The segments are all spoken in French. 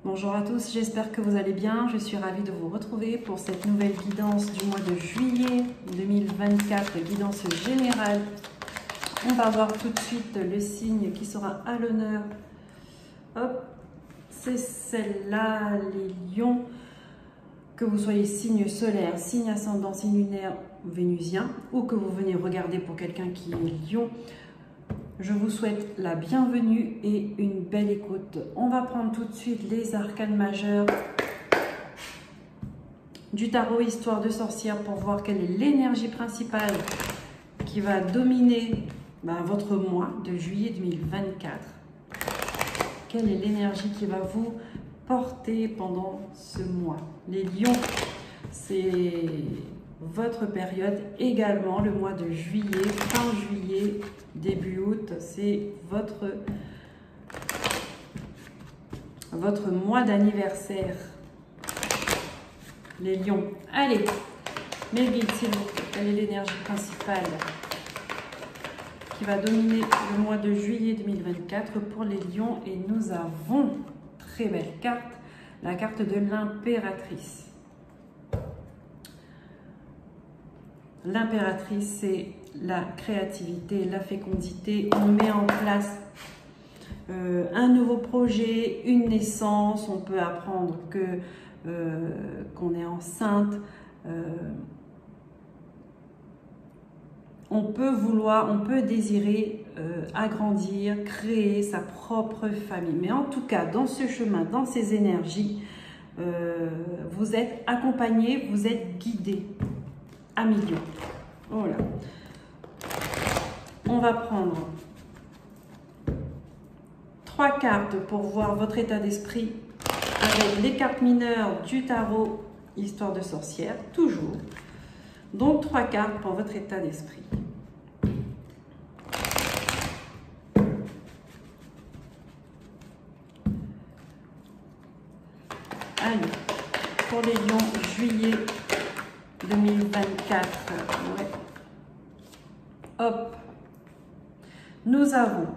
Bonjour à tous, j'espère que vous allez bien. Je suis ravie de vous retrouver pour cette nouvelle guidance du mois de juillet 2024, guidance générale. On va voir tout de suite le signe qui sera à l'honneur. Hop, c'est celle-là, les lions. Que vous soyez signe solaire, signe ascendant, signe lunaire, vénusien, ou que vous venez regarder pour quelqu'un qui est lion, je vous souhaite la bienvenue et une belle écoute. On va prendre tout de suite les arcanes majeurs du tarot Histoire de sorcière pour voir quelle est l'énergie principale qui va dominer votre mois de juillet 2024. Quelle est l'énergie qui va vous porter pendant ce mois? Les lions, c'est votre période également, le mois de juillet, fin juillet, début août, c'est votre mois d'anniversaire. Les lions. Allez, mes guides, s'il vous plaît, quelle est l'énergie principale qui va dominer le mois de juillet 2024 pour les lions? Et nous avons, très belle carte, la carte de l'impératrice. L'impératrice, c'est la créativité, la fécondité. On met en place un nouveau projet, une naissance. On peut apprendre qu'on est enceinte. On peut désirer agrandir, créer sa propre famille. Mais en tout cas, dans ce chemin, dans ces énergies, vous êtes accompagné, vous êtes guidé. À milieu. Voilà. On va prendre 3 cartes pour voir votre état d'esprit avec les cartes mineures du tarot Histoire de sorcière, toujours. Donc 3 cartes pour votre état d'esprit. Allez, pour les lions, juillet 2024, ouais. Hop, nous avons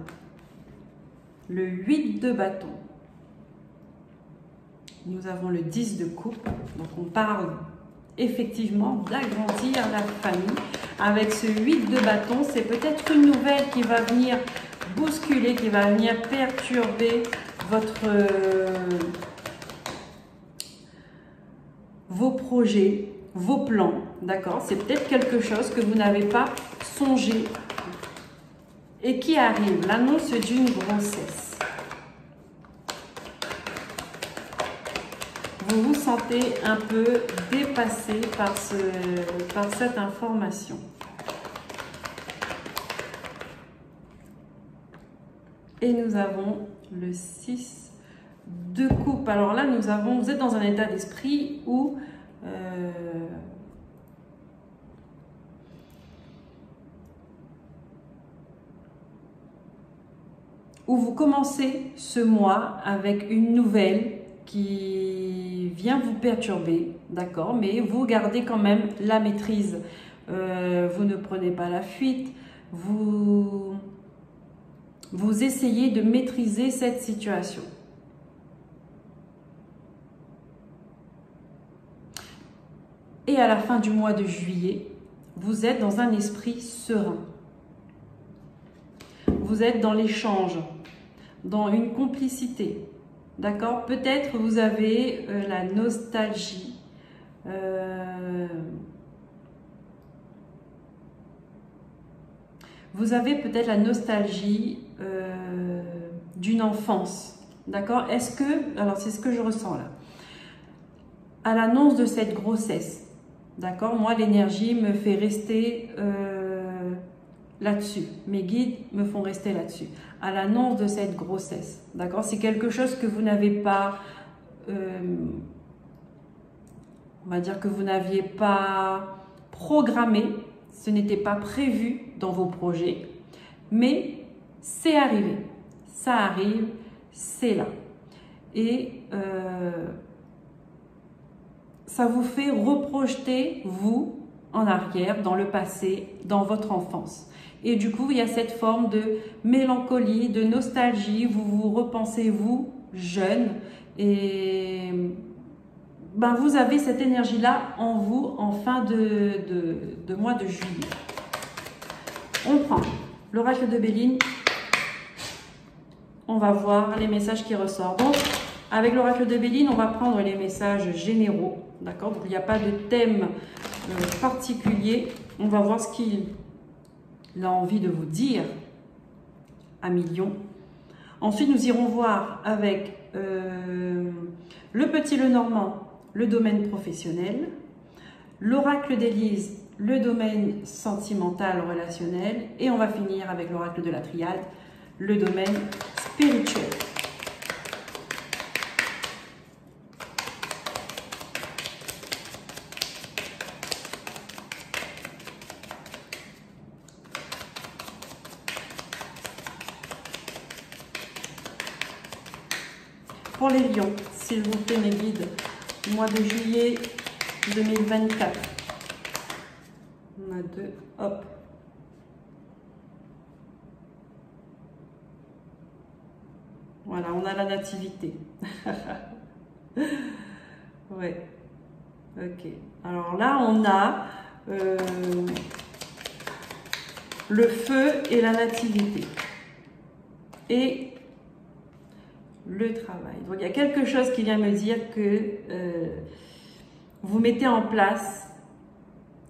le 8 de bâton, nous avons le 10 de coupe, donc on parle effectivement d'agrandir la famille. Avec ce 8 de bâton, c'est peut-être une nouvelle qui va venir bousculer, qui va venir perturber vos projets, vos plans, d'accord? C'est peut-être quelque chose que vous n'avez pas songé et qui arrive, l'annonce d'une grossesse. Vous vous sentez un peu dépassé par cette information. Et nous avons le 6 de coupe. Alors là, vous êtes dans un état d'esprit où vous commencez ce mois avec une nouvelle qui vient vous perturber, d'accord, mais vous gardez quand même la maîtrise. Vous ne prenez pas la fuite, vous essayez de maîtriser cette situation. Et à la fin du mois de juillet, vous êtes dans un esprit serein. Vous êtes dans l'échange, dans une complicité. D'accord? Peut-être vous avez la nostalgie. Vous avez peut-être la nostalgie d'une enfance. D'accord? Alors c'est ce que je ressens là. À l'annonce de cette grossesse, d'accord? Moi, l'énergie me fait rester là-dessus. Mes guides me font rester là-dessus. À l'annonce de cette grossesse, d'accord? C'est quelque chose que vous n'avez pas, on va dire que vous n'aviez pas programmé, ce n'était pas prévu dans vos projets, mais c'est arrivé. Ça arrive, c'est là. Et ça vous fait reprojeter, vous, en arrière, dans le passé, dans votre enfance. Et du coup, il y a cette forme de mélancolie, de nostalgie, vous vous repensez, vous, jeune et ben, vous avez cette énergie-là en vous en fin de mois de juillet. On prend l'oracle de Béline. On va voir les messages qui ressortent. Donc, avec l'oracle de Béline, on va prendre les messages généraux. D'accord? Donc, il n'y a pas de thème particulier. On va voir ce qu'il a envie de vous dire à millions. Ensuite, nous irons voir avec le petit Lenormand, le domaine professionnel, l'oracle d'Élise, le domaine sentimental, relationnel, et on va finir avec l'oracle de la triade, le domaine spirituel. Pour les lions, s'il vous plaît mes guides, mois de juillet 2024. On a deux, hop. Voilà, on a la nativité. Ouais, ok. Alors là, on a le feu et la nativité. Et le travail. Donc, il y a quelque chose qui vient me dire que vous mettez en place,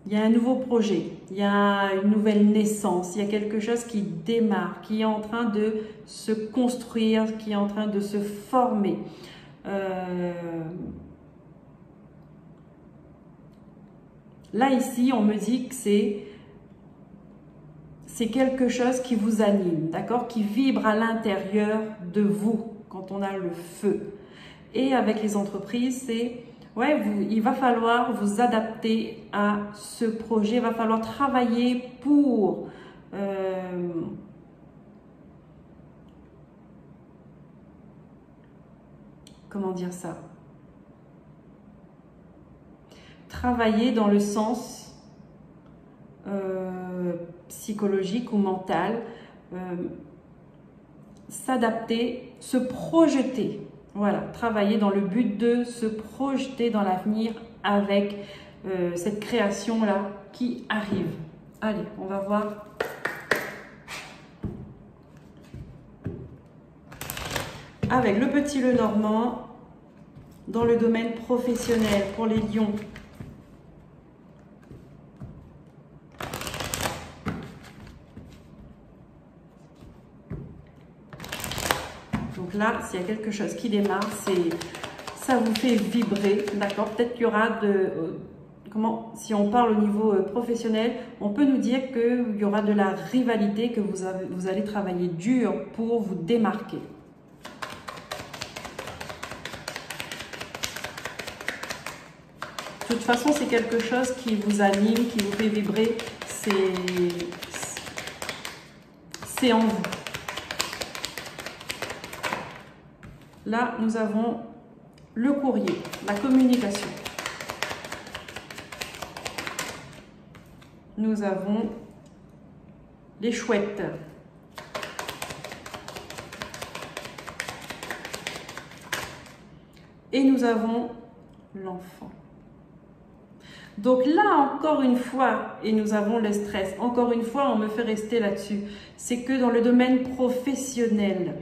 il y a un nouveau projet, il y a une nouvelle naissance, il y a quelque chose qui démarre, qui est en train de se construire, qui est en train de se former. Là, ici, on me dit que c'est quelque chose qui vous anime, d'accord, qui vibre à l'intérieur de vous quand on a le feu. Et avec les entreprises, c'est ouais, il va falloir vous adapter à ce projet, il va falloir travailler pour comment dire ça? Travailler dans le sens psychologique ou mental, s'adapter, se projeter. Voilà, travailler dans le but de se projeter dans l'avenir avec cette création-là qui arrive. Allez, on va voir. Avec le petit Lenormand, dans le domaine professionnel pour les lions. Donc là, s'il y a quelque chose qui démarre, ça vous fait vibrer, d'accord? Peut-être qu'il y aura si on parle au niveau professionnel, on peut nous dire qu'il y aura de la rivalité, que vous allez travailler dur pour vous démarquer. De toute façon, c'est quelque chose qui vous anime, qui vous fait vibrer, c'est en vous. Là, nous avons le courrier, la communication. Nous avons les chouettes. Et nous avons l'enfant. Donc là, encore une fois, et nous avons le stress, encore une fois, on me fait rester là-dessus. C'est que dans le domaine professionnel,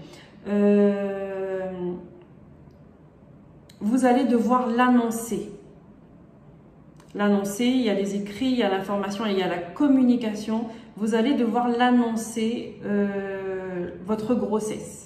vous allez devoir l'annoncer. L'annoncer, il y a les écrits, il y a l'information, il y a la communication. Vous allez devoir l'annoncer, votre grossesse.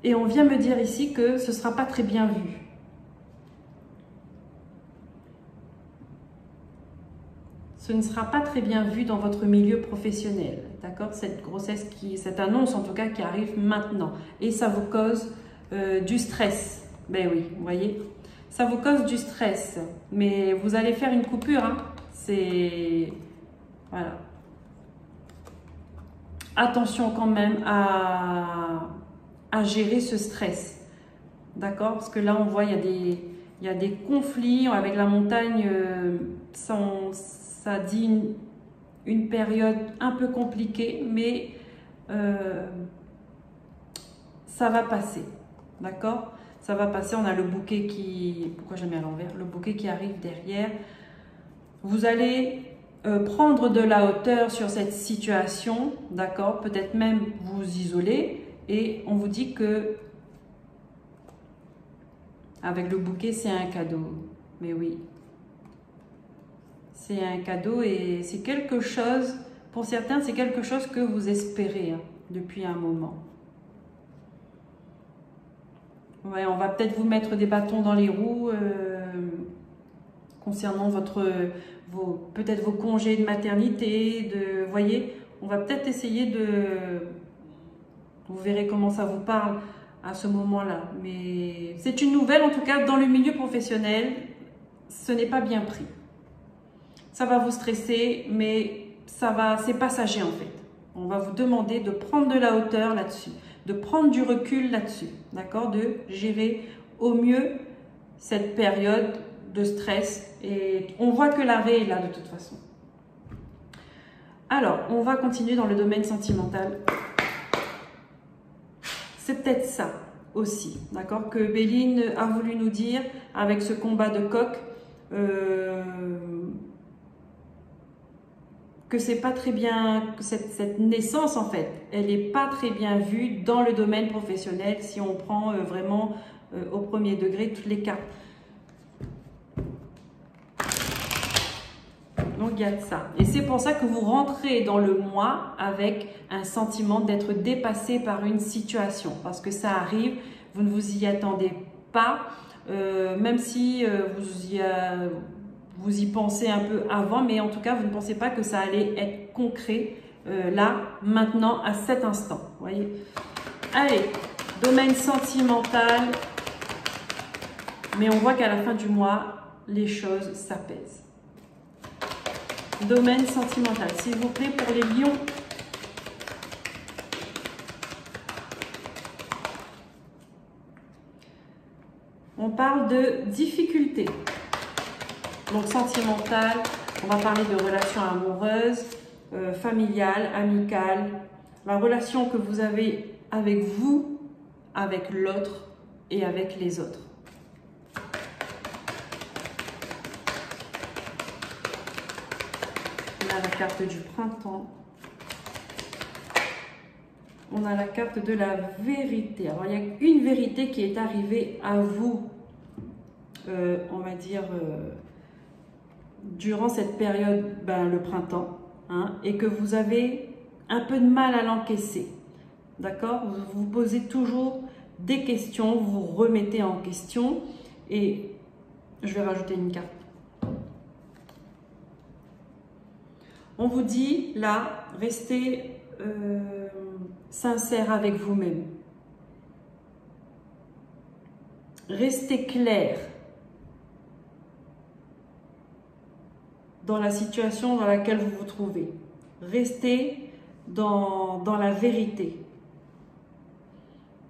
Et on vient me dire ici que ce ne sera pas très bien vu. Ce ne sera pas très bien vu dans votre milieu professionnel, d'accord? Cette grossesse, cette annonce en tout cas qui arrive maintenant. Et ça vous cause du stress. Ben oui, vous voyez? Ça vous cause du stress. Mais vous allez faire une coupure, hein? C'est... Voilà. Attention quand même à gérer ce stress. D'accord? Parce que là, on voit, il y a des conflits avec la montagne. Ça dit une période un peu compliquée, mais ça va passer. D'accord? Ça va passer. On a le bouquet qui... Pourquoi j'ai mis à l'envers? Le bouquet qui arrive derrière. Vous allez prendre de la hauteur sur cette situation. D'accord? Peut-être même vous isoler. Et on vous dit que avec le bouquet, c'est un cadeau. Mais oui. C'est un cadeau et c'est quelque chose, pour certains, c'est quelque chose que vous espérez depuis un moment. Ouais, on va peut-être vous mettre des bâtons dans les roues concernant peut-être vos congés de maternité. Vous voyez, on va peut-être essayer de... Vous verrez comment ça vous parle à ce moment-là. Mais c'est une nouvelle, en tout cas, dans le milieu professionnel, ce n'est pas bien pris. Ça va vous stresser, mais c'est passager en fait. On va vous demander de prendre de la hauteur là-dessus, de prendre du recul là-dessus, d'accord? De gérer au mieux cette période de stress. Et on voit que l'arrêt est là de toute façon. Alors, on va continuer dans le domaine sentimental. C'est peut-être ça aussi, d'accord? Que Béline a voulu nous dire avec ce combat de coq. Que c'est pas très bien, que cette naissance en fait, elle n'est pas très bien vue dans le domaine professionnel si on prend vraiment au premier degré toutes les cartes. Donc il y a de ça. Et c'est pour ça que vous rentrez dans le mois avec un sentiment d'être dépassé par une situation. Parce que ça arrive, vous ne vous y attendez pas, même si vous y pensez un peu avant, mais en tout cas, vous ne pensez pas que ça allait être concret là, maintenant, à cet instant. Vous voyez? Allez, domaine sentimental. Mais on voit qu'à la fin du mois, les choses s'apaisent. Domaine sentimental, s'il vous plaît, pour les lions. On parle de difficultés. Donc sentimental, on va parler de relations amoureuses, familiales, amicales, la relation que vous avez avec vous, avec l'autre et avec les autres. On a la carte du printemps. On a la carte de la vérité. Alors il y a une vérité qui est arrivée à vous, on va dire... durant cette période, le printemps, et que vous avez un peu de mal à l'encaisser, d'accord? Vous vous posez toujours des questions, vous vous remettez en question, et je vais rajouter une carte. On vous dit, là, restez sincère avec vous-même. Restez clair dans la situation dans laquelle vous vous trouvez. Restez dans la vérité.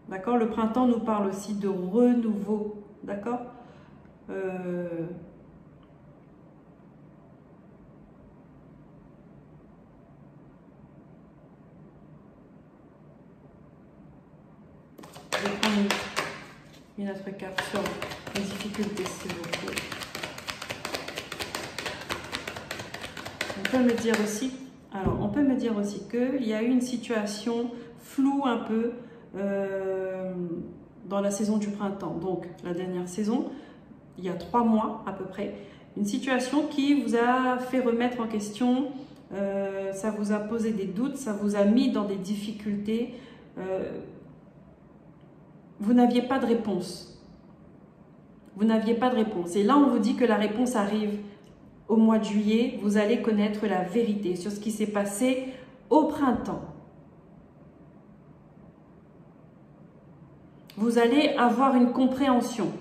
D'accord? Le printemps nous parle aussi de renouveau. D'accord? Je vais prendre une autre carte sur les difficultés, s'il vous plaît. On peut me dire aussi qu'il y a eu une situation floue un peu dans la saison du printemps. Donc la dernière saison, il y a 3 mois à peu près, une situation qui vous a fait remettre en question, ça vous a posé des doutes, ça vous a mis dans des difficultés. Vous n'aviez pas de réponse. Vous n'aviez pas de réponse. Et là, on vous dit que la réponse arrive. Au mois de juillet, vous allez connaître la vérité sur ce qui s'est passé au printemps. Vous allez avoir une compréhension.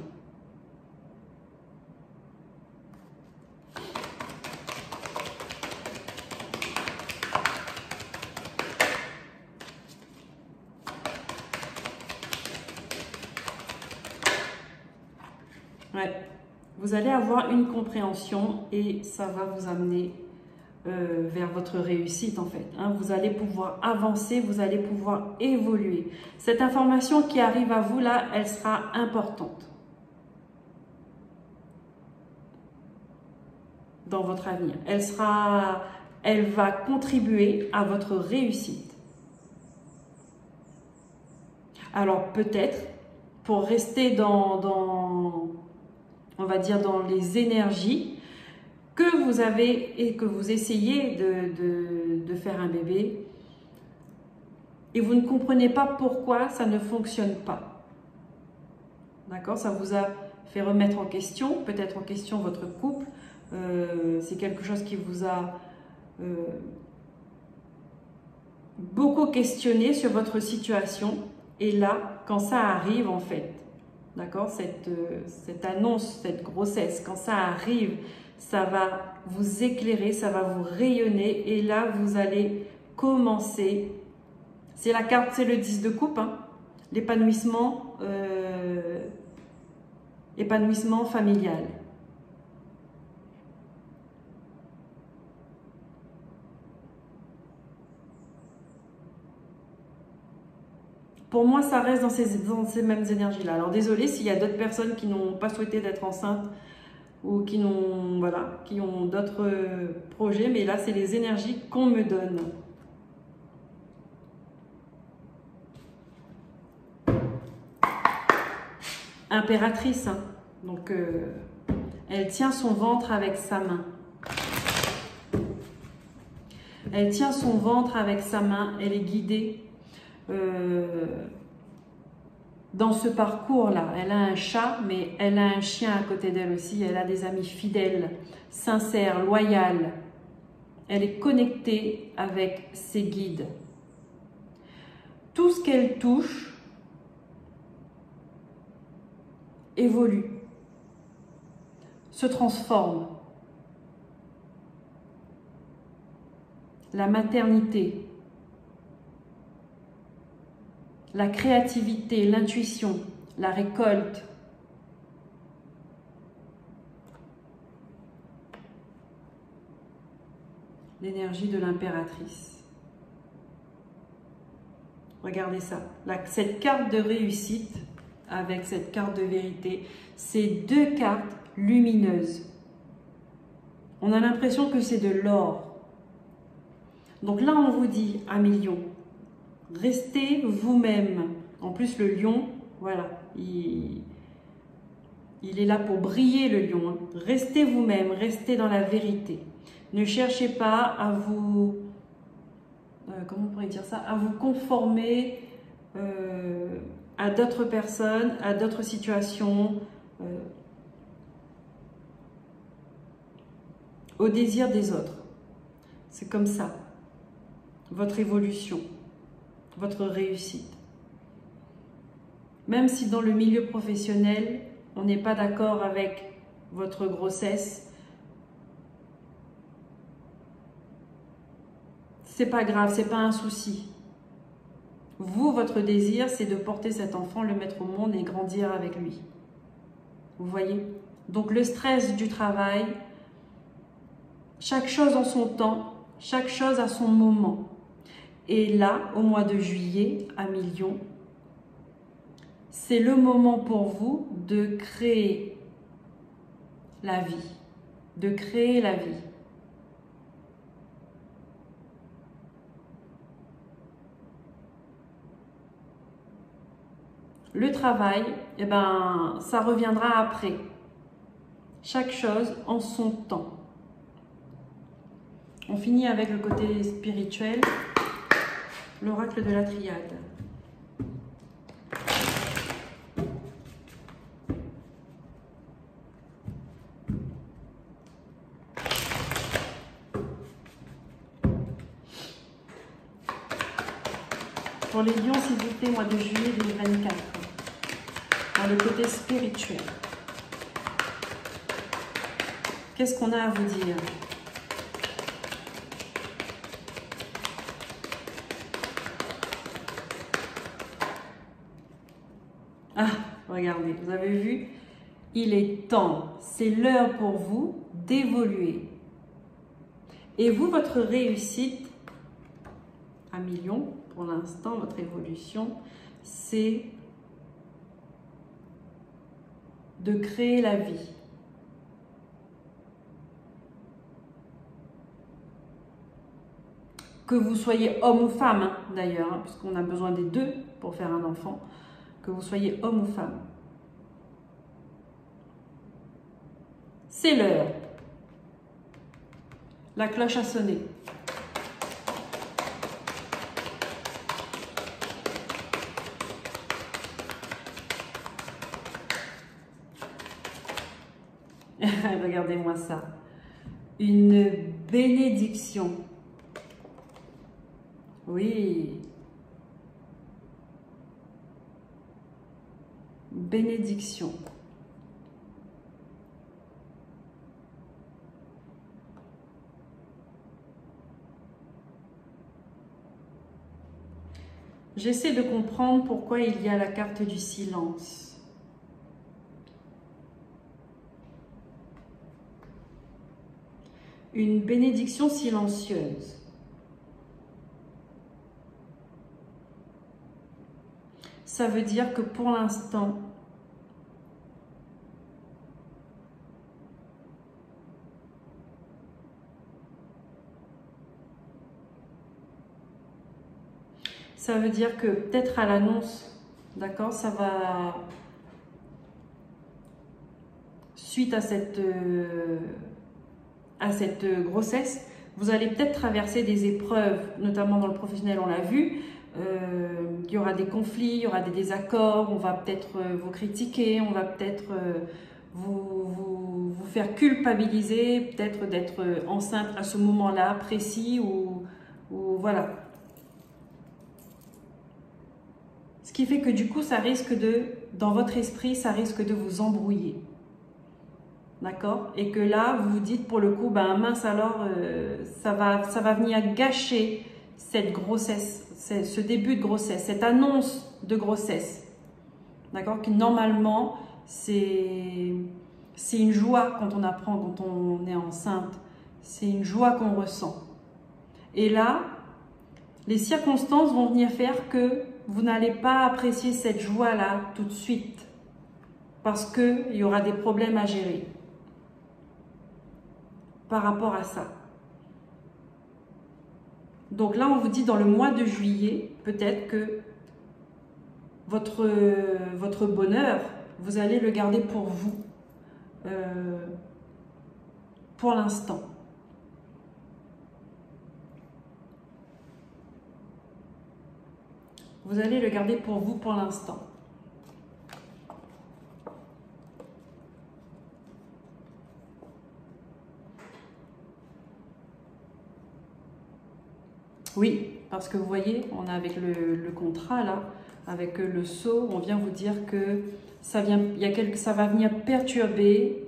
Ouais. Vous allez avoir une compréhension et ça va vous amener vers votre réussite en fait. Hein. Vous allez pouvoir avancer, vous allez pouvoir évoluer. Cette information qui arrive à vous là, elle sera importante dans votre avenir. Elle va contribuer à votre réussite. Alors peut-être, pour rester on va dire dans les énergies, que vous avez et que vous essayez de faire un bébé et vous ne comprenez pas pourquoi ça ne fonctionne pas. D'accord? Ça vous a fait remettre en question, peut-être en question votre couple. C'est quelque chose qui vous a beaucoup questionné sur votre situation. Et là, quand ça arrive en fait, d'accord, cette annonce, cette grossesse, quand ça arrive, ça va vous éclairer, ça va vous rayonner et là, vous allez commencer. C'est la carte, c'est le 10 de coupe, hein, l'épanouissement épanouissement familial. Pour moi, ça reste dans ces mêmes énergies-là. Alors, désolé s'il y a d'autres personnes qui n'ont pas souhaité d'être enceintes ou qui n'ont, voilà, qui ont d'autres projets, mais là, c'est les énergies qu'on me donne. Impératrice, hein. Donc, elle tient son ventre avec sa main. Elle tient son ventre avec sa main, elle est guidée. Dans ce parcours-là, elle a un chat, mais elle a un chien à côté d'elle aussi. Elle a des amis fidèles, sincères, loyaux. Elle est connectée avec ses guides. Tout ce qu'elle touche évolue, se transforme. La maternité, la créativité, l'intuition, la récolte. L'énergie de l'impératrice. Regardez ça. Cette carte de réussite avec cette carte de vérité, c'est deux cartes lumineuses. On a l'impression que c'est de l'or. Donc là, on vous dit à million, restez vous-même. En plus, le lion, voilà, il est là pour briller, le lion. Hein. Restez vous-même, restez dans la vérité. Ne cherchez pas à vous, comment on pourrait dire ça, à vous conformer à d'autres personnes, à d'autres situations, au désir des autres. C'est comme ça. Votre évolution, votre réussite. Même si dans le milieu professionnel, on n'est pas d'accord avec votre grossesse, c'est pas grave, c'est pas un souci. Vous, votre désir, c'est de porter cet enfant, le mettre au monde et grandir avec lui. Vous voyez? Donc le stress du travail, chaque chose en son temps, chaque chose à son moment. Et là, au mois de juillet, à Million, c'est le moment pour vous de créer la vie, de créer la vie. Le travail, eh ben, ça reviendra après. Chaque chose en son temps. On finit avec le côté spirituel, l'oracle de la triade. Pour les lions, s'il vous plaît, mois de juillet 2024, dans le côté spirituel. Qu'est-ce qu'on a à vous dire? Ah, regardez, vous avez vu? Il est temps, c'est l'heure pour vous d'évoluer. Et vous, votre réussite à millions, pour l'instant, votre évolution, c'est de créer la vie. Que vous soyez homme ou femme, hein, d'ailleurs, hein, puisqu'on a besoin des deux pour faire un enfant, que vous soyez homme ou femme. C'est l'heure. La cloche a sonné. Regardez-moi ça. Une bénédiction. Oui. Bénédiction. J'essaie de comprendre pourquoi il y a la carte du silence. Une bénédiction silencieuse. Ça veut dire que pour l'instant, ça veut dire que peut-être à l'annonce, d'accord, ça va, suite à cette grossesse, vous allez peut-être traverser des épreuves, notamment dans le professionnel, on l'a vu. Il y aura des conflits, il y aura des désaccords, on va peut-être vous critiquer, on va peut-être vous faire culpabiliser, peut-être d'être enceinte à ce moment-là précis ou voilà. Ce qui fait que du coup, ça risque de, dans votre esprit, ça risque de vous embrouiller. D'accord? Et que là, vous vous dites pour le coup, ben mince alors, ça va venir gâcher cette grossesse, ce début de grossesse, cette annonce de grossesse. D'accord? Que normalement, c'est une joie quand on apprend, quand on est enceinte. C'est une joie qu'on ressent. Et là, les circonstances vont venir faire que vous n'allez pas apprécier cette joie-là tout de suite. Parce qu'il y aura des problèmes à gérer par rapport à ça. Donc là, on vous dit dans le mois de juillet, peut-être que votre bonheur, vous allez le garder pour vous, pour l'instant. Vous allez le garder pour vous pour l'instant. Oui, parce que vous voyez, on a avec le contrat là, avec le sceau, on vient vous dire que ça va venir perturber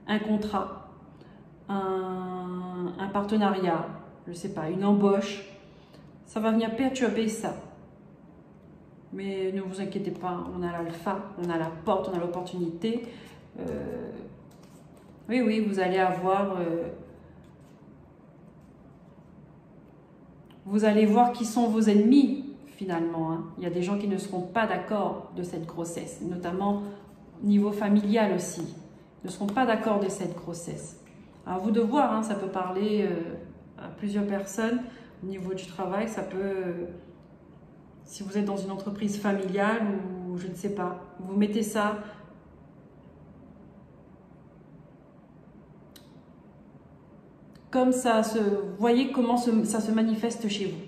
un contrat, un partenariat, je ne sais pas, une embauche. Ça va venir perturber ça. Mais ne vous inquiétez pas, on a l'alpha, on a la porte, on a l'opportunité. Oui, oui, vous allez avoir... vous allez voir qui sont vos ennemis, finalement. Hein. Il y a des gens qui ne seront pas d'accord de cette grossesse, notamment au niveau familial aussi. Ils ne seront pas d'accord de cette grossesse. À vous de voir, hein, ça peut parler à plusieurs personnes. Au niveau du travail, ça peut... si vous êtes dans une entreprise familiale ou je ne sais pas, vous mettez ça... comme ça, vous voyez comment ça se manifeste chez vous.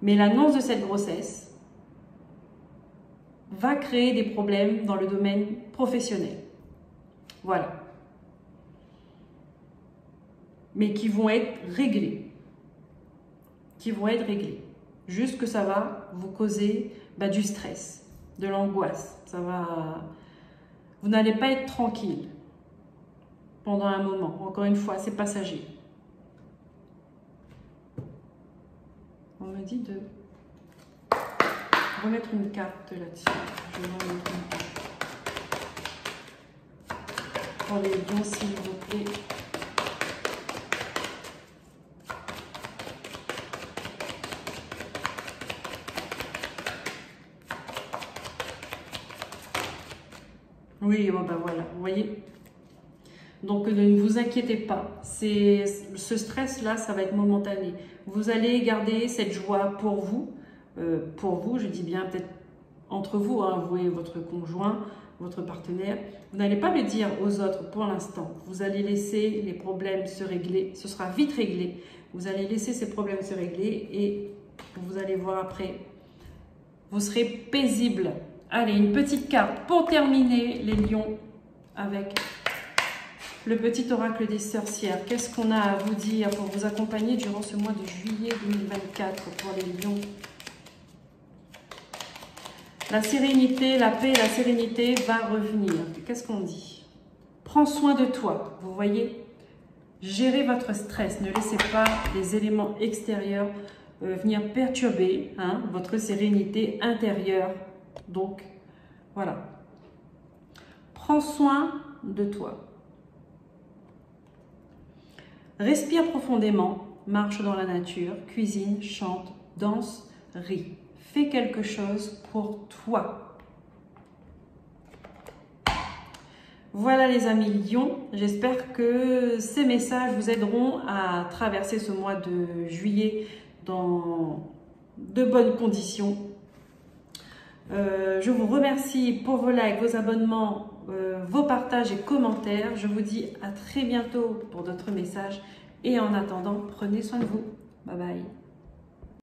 Mais l'annonce de cette grossesse va créer des problèmes dans le domaine professionnel. Voilà. Mais qui vont être réglés. Juste que ça va vous causer du stress, de l'angoisse. Vous n'allez pas être tranquille pendant un moment. Encore une fois, c'est passager. On me dit de remettre une carte là-dessus. Je vais remettre une carte. Pour les lions, s'il vous plaît. Oui, bon ben voilà, vous voyez. Donc ne vous inquiétez pas, ce stress-là, ça va être momentané. Vous allez garder cette joie pour vous, je dis bien peut-être entre vous, hein, vous et votre conjoint, votre partenaire. Vous n'allez pas le dire aux autres pour l'instant. Vous allez laisser les problèmes se régler, ce sera vite réglé. Vous allez laisser ces problèmes se régler et vous allez voir après, vous serez paisible. Allez, une petite carte pour terminer les lions avec le petit oracle des sorcières. Qu'est-ce qu'on a à vous dire pour vous accompagner durant ce mois de juillet 2024 pour les lions? La sérénité, la paix, la sérénité va revenir. Qu'est-ce qu'on dit? Prends soin de toi, vous voyez? Gérez votre stress, ne laissez pas les éléments extérieurs venir perturber votre sérénité intérieure. Donc, voilà. Prends soin de toi. Respire profondément, marche dans la nature, cuisine, chante, danse, rit. Fais quelque chose pour toi. Voilà les amis lions, j'espère que ces messages vous aideront à traverser ce mois de juillet dans de bonnes conditions. Je vous remercie pour vos likes, vos abonnements, vos partages et commentaires. Je vous dis à très bientôt pour d'autres messages. Et en attendant, prenez soin de vous. Bye bye.